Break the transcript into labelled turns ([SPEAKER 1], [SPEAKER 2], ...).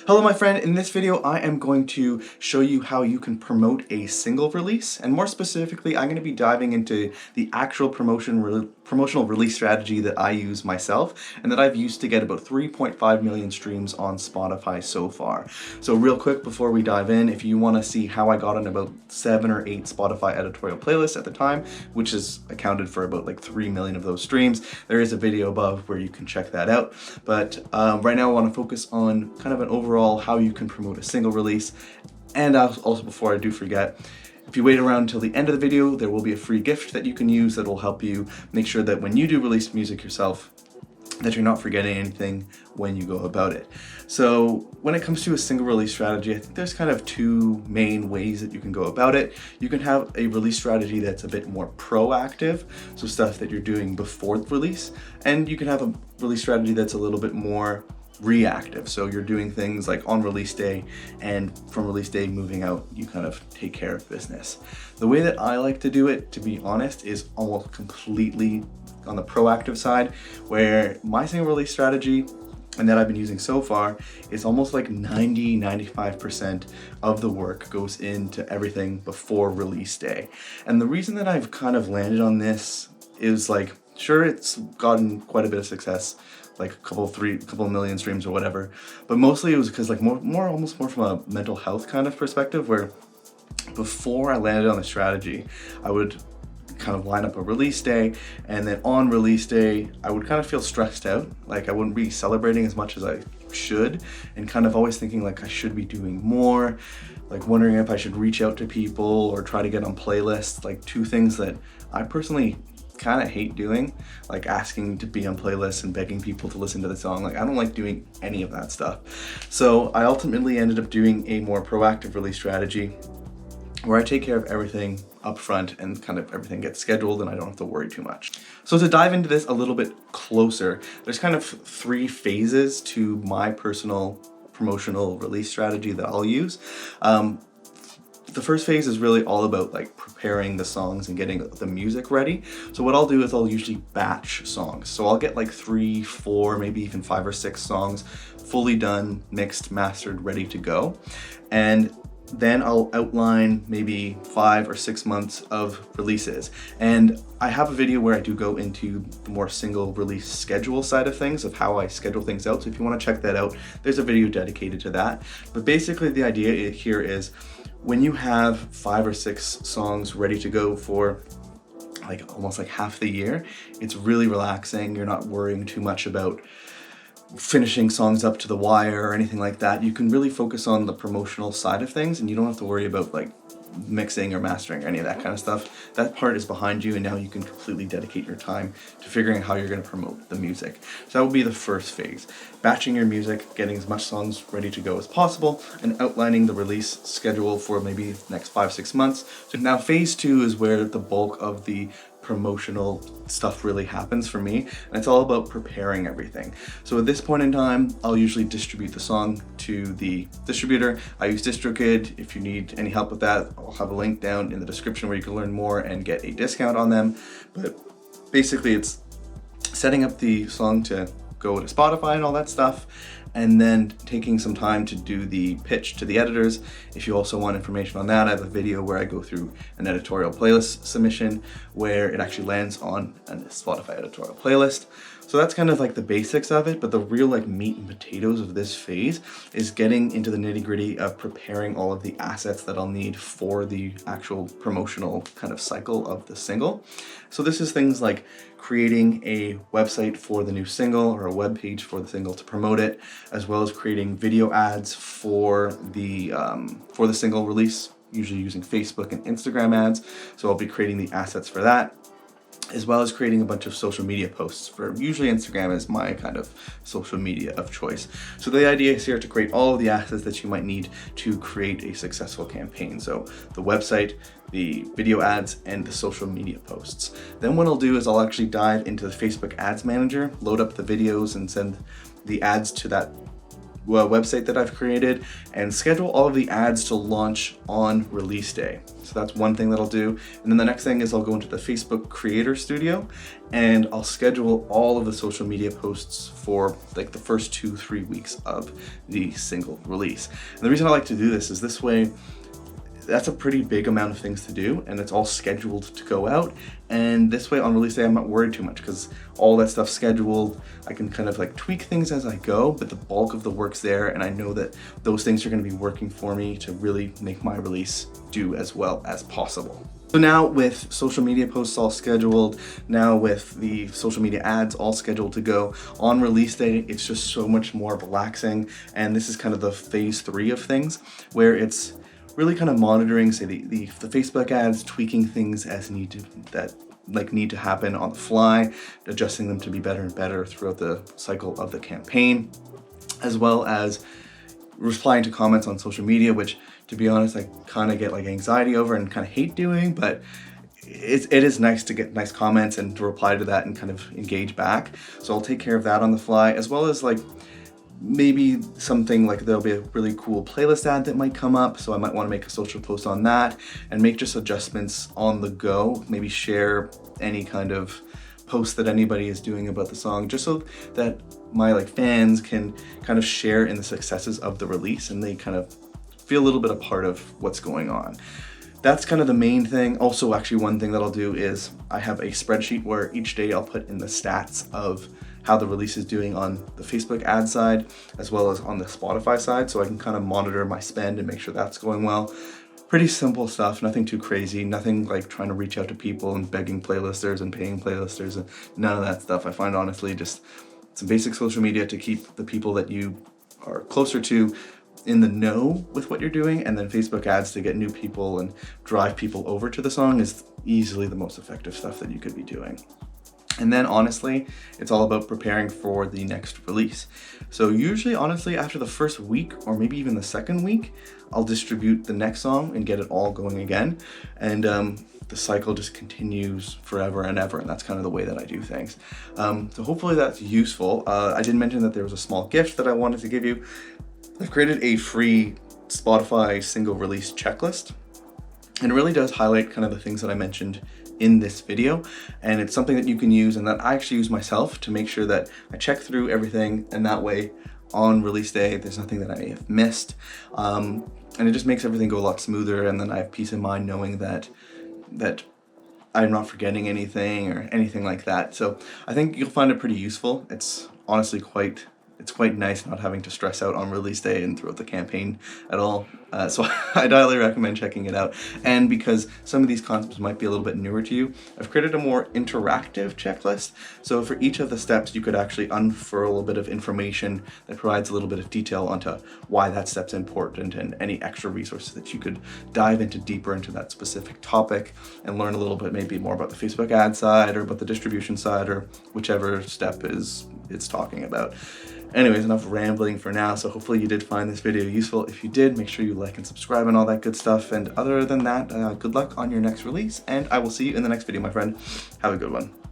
[SPEAKER 1] Hello my friend, in this video I am going to show you how you can promote a single release, and more specifically I'm going to be diving into the actual promotional release strategy that I use myself and that I've used to get about 3.5 million streams on Spotify so far. So real quick before we dive in, if you want to see how I got on about 7 or 8 Spotify editorial playlists at the time, which is accounted for about like 3 million of those streams, there is a video above where you can check that out. But right now I want to focus on kind of an overall how you can promote a single release. And also, before I do forget, if you wait around until the end of the video, there will be a free gift that you can use that will help you make sure that when you do release music yourself, that you're not forgetting anything when you go about it. So when it comes to a single release strategy, I think there's kind of two main ways that you can go about it. You can have a release strategy that's a bit more proactive, so stuff that you're doing before the release, and you can have a release strategy that's a little bit more reactive. So you're doing things like on release day, and from release day moving out, you kind of take care of business. The way that I like to do it, to be honest, is almost completely on the proactive side, where my single release strategy and that I've been using so far is almost like 95% of the work goes into everything before release day. And the reason that I've kind of landed on this is, like, sure, it's gotten quite a bit of success, like a couple million streams or whatever, but mostly it was because, like, almost more from a mental health kind of perspective, where before I landed on the strategy, I would kind of line up a release day, and then on release day I would kind of feel stressed out, like I wouldn't be celebrating as much as I should, and kind of always thinking like I should be doing more, like wondering if I should reach out to people or try to get on playlists, like two things that I personally kind of hate doing, like asking to be on playlists and begging people to listen to the song. Like, I don't like doing any of that stuff. So I ultimately ended up doing a more proactive release strategy where I take care of everything up front and kind of everything gets scheduled and I don't have to worry too much. So to dive into this a little bit closer, there's kind of 3 phases to my personal promotional release strategy that I'll use. The first phase is really all about like preparing the songs and getting the music ready. So what I'll do is I'll usually batch songs. So I'll get like 3, 4, maybe even 5 or 6 songs fully done, mixed, mastered, ready to go. And then I'll outline maybe 5 or 6 months of releases. And I have a video where I do go into the more single release schedule side of things, of how I schedule things out. So if you want to check that out, there's a video dedicated to that. But basically the idea here is when you have 5 or 6 songs ready to go for like almost like half the year, it's really relaxing. You're not worrying too much about finishing songs up to the wire or anything like that. You can really focus on the promotional side of things, and you don't have to worry about like mixing or mastering or any of that kind of stuff. That part is behind you, and now you can completely dedicate your time to figuring out how you're going to promote the music. So that would be the first phase. Batching your music, getting as much songs ready to go as possible, and outlining the release schedule for maybe the next 5-6 months. So now phase 2 is where the bulk of the promotional stuff really happens for me, and it's all about preparing everything. So at this point in time, I'll usually distribute the song to the distributor. I use DistroKid. If you need any help with that, I'll have a link down in the description where you can learn more and get a discount on them. But basically it's setting up the song to go to Spotify and all that stuff, and then taking some time to do the pitch to the editors. If you also want information on that, I have a video where I go through an editorial playlist submission where it actually lands on a Spotify editorial playlist. So that's kind of like the basics of it, but the real like meat and potatoes of this phase is getting into the nitty-gritty of preparing all of the assets that I'll need for the actual promotional kind of cycle of the single. So this is things like creating a website for the new single or a web page for the single to promote it, as well as creating video ads for the single release, usually using Facebook and Instagram ads. So I'll be creating the assets for that, as well as creating a bunch of social media posts. For usually Instagram is my kind of social media of choice. So the idea is here to create all of the assets that you might need to create a successful campaign. So the website, the video ads, and the social media posts. Then what I'll do is I'll actually dive into the Facebook Ads Manager, load up the videos, and send the ads to that website that I've created and schedule all of the ads to launch on release day. So that's one thing that I'll do. And then the next thing is I'll go into the Facebook Creator Studio and I'll schedule all of the social media posts for like the first 2-3 weeks of the single release. And the reason I like to do this is this way, that's a pretty big amount of things to do and it's all scheduled to go out, and this way on release day I'm not worried too much because all that stuff's scheduled. I can kind of like tweak things as I go, but the bulk of the work's there and I know that those things are going to be working for me to really make my release do as well as possible. So now with social media posts all scheduled, now with the social media ads all scheduled to go on release day, it's just so much more relaxing. And this is kind of the phase 3 of things where it's really kind of monitoring, say the Facebook ads, tweaking things as need to happen on the fly, adjusting them to be better and better throughout the cycle of the campaign, as well as replying to comments on social media, which to be honest, I kind of get like anxiety over and kind of hate doing, but it is nice to get nice comments and to reply to that and kind of engage back. So I'll take care of that on the fly, as well as like maybe something like there'll be a really cool playlist ad that might come up, so I might want to make a social post on that and make just adjustments on the go, maybe share any kind of post that anybody is doing about the song, just so that my like fans can kind of share in the successes of the release and they kind of feel a little bit a part of what's going on. That's kind of the main thing. Also, actually one thing that I'll do is I have a spreadsheet where each day I'll put in the stats of how the release is doing on the Facebook ad side, as well as on the Spotify side, so I can kind of monitor my spend and make sure that's going well. Pretty simple stuff, nothing too crazy, nothing like trying to reach out to people and begging playlisters and paying playlisters and none of that stuff. I find honestly just some basic social media to keep the people that you are closer to in the know with what you're doing, and then Facebook ads to get new people and drive people over to the song is easily the most effective stuff that you could be doing. And then honestly, it's all about preparing for the next release. So usually, honestly, after the first week or maybe even the second week, I'll distribute the next song and get it all going again. And the cycle just continues forever and ever. And that's kind of the way that I do things. So hopefully that's useful. I did mention that there was a small gift that I wanted to give you. I've created a free Spotify single release checklist. And it really does highlight kind of the things that I mentioned in this video, and it's something that you can use and that I actually use myself to make sure that I check through everything, and that way on release day there's nothing that I may have missed, and it just makes everything go a lot smoother, and then I have peace of mind knowing that I'm not forgetting anything or anything like that. So I think you'll find it pretty useful. It's honestly quite nice not having to stress out on release day and throughout the campaign at all. So I'd highly recommend checking it out. And because some of these concepts might be a little bit newer to you, I've created a more interactive checklist. So for each of the steps, you could actually unfurl a bit of information that provides a little bit of detail onto why that step's important and any extra resources that you could dive into deeper into that specific topic and learn a little bit maybe more about the Facebook ad side or about the distribution side or whichever step it's talking about. Anyways, enough rambling for now, so hopefully you did find this video useful. If you did, make sure you like and subscribe and all that good stuff. And other than that, good luck on your next release, and I will see you in the next video, my friend. Have a good one.